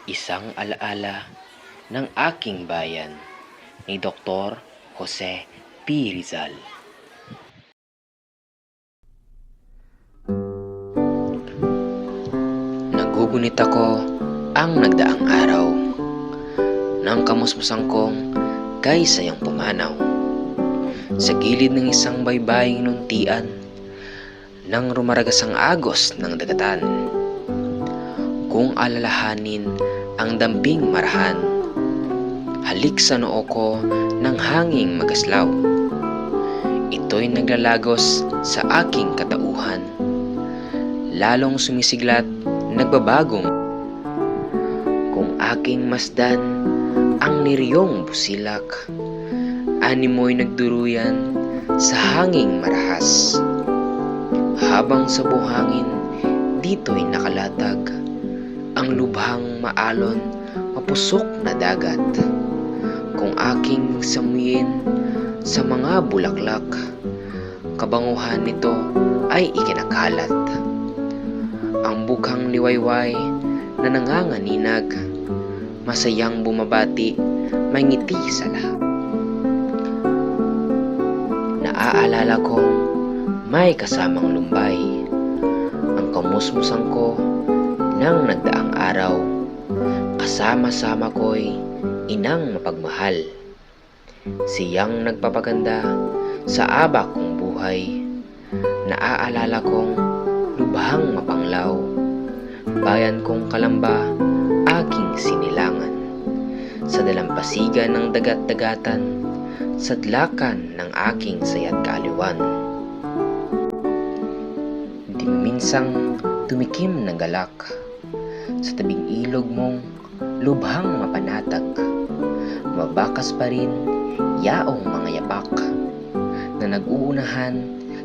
Isang alaala ng aking bayan ni Dr. Jose P. Rizal. Nagugunit ako ang nagdaang araw nang kamusmusan kong kay sayang pumanaw sa gilid ng isang baybaying nuntian nang rumaragas ang agos ng dagatan. Kung alalahanin ang damping marahan, halik sa noo ko ng hanging magaslaw. Ito'y naglalagos sa aking katauhan, lalong sumisiglat, nagbabagong. Kung aking masdan ang niryong busilak, animoy nagduruyan sa hanging marahas. Habang sa buhangin dito'y nakalatag ang lubhang maalon, mapusok na dagat. Kung aking samuyin sa mga bulaklak, kabanguhan nito ay ikinakalat. Ang bukhang liwayway na nanganganinag, masayang bumabati, may ngiti sa lahat. Naaalala kong may kasamang lumbay, ang kamusmusan ko nang nagdaang araw. Kasama-sama ko'y inang mapagmahal, siyang nagpapaganda sa abak kong buhay. Naaalala kong lubhang mapanglaw, bayan kong kalamba, aking sinilangan. Sa dalampasigan ng dagat-dagatan, sadlakan ng aking saya't kaaliwan. Di minsang tumikim ng galak, sa tabing ilog mong lubhang mapanatag. Mabakas pa rin yaong mga yapak na nag-uunahan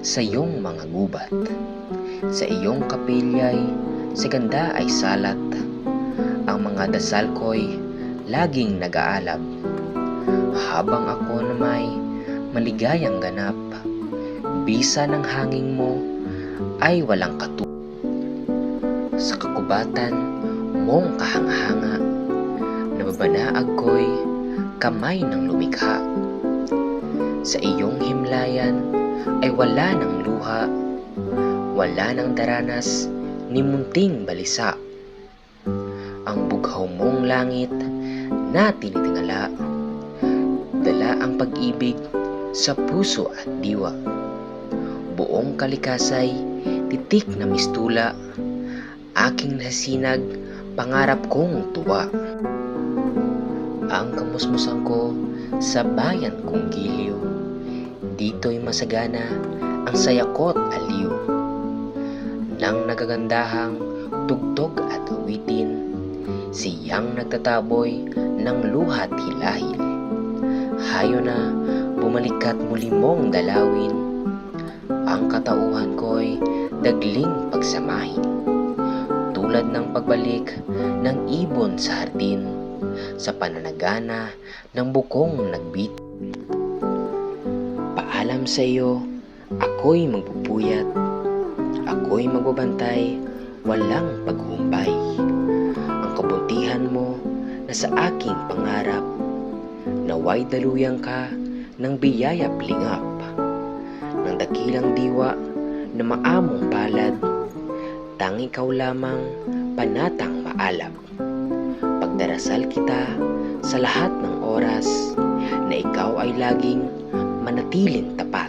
sa iyong mga gubat. Sa iyong kapilyay, sa ganda ay salat, ang mga dasal ko'y laging nag-aalab. Habang ako na may maligayang ganap, bisa ng hangin mo ay walang katulad. Sa kakubatan mong kahanga-hanga, nababanaag ko'y kamay ng lumikha. Sa iyong himlayan ay wala ng luha, wala ng daranas ni munting balisa. Ang bughaw mong langit na tinitingala, dala ang pag-ibig sa puso at diwa. Buong kalikasay, titik na mistula, aking nasinag, pangarap kong tuwa. Ang kamusmusan ko sa bayan kong giliw, dito'y masagana ang saya ko't aliw. Nang nagagandahang tugtog at awitin, siyang nagtataboy ng luha't hilahil. Hayo na bumalikat muli mong dalawin, ang katauhan ko'y dagling pagsamahin. Tulad ng pagbalik ng ibon sa hardin, sa pananagana ng bukong nagbit. Paalam sa iyo, ako'y magpupuyat, ako'y magbabantay, walang paghumpay. Ang kabutihan mo na sa aking pangarap, naway daluyang ka ng biyayap lingap, ng dakilang diwa na maamong palad. Tanging ikaw lamang panatang maalab. Pagdarasal kita sa lahat ng oras na ikaw ay laging manatiling tapat.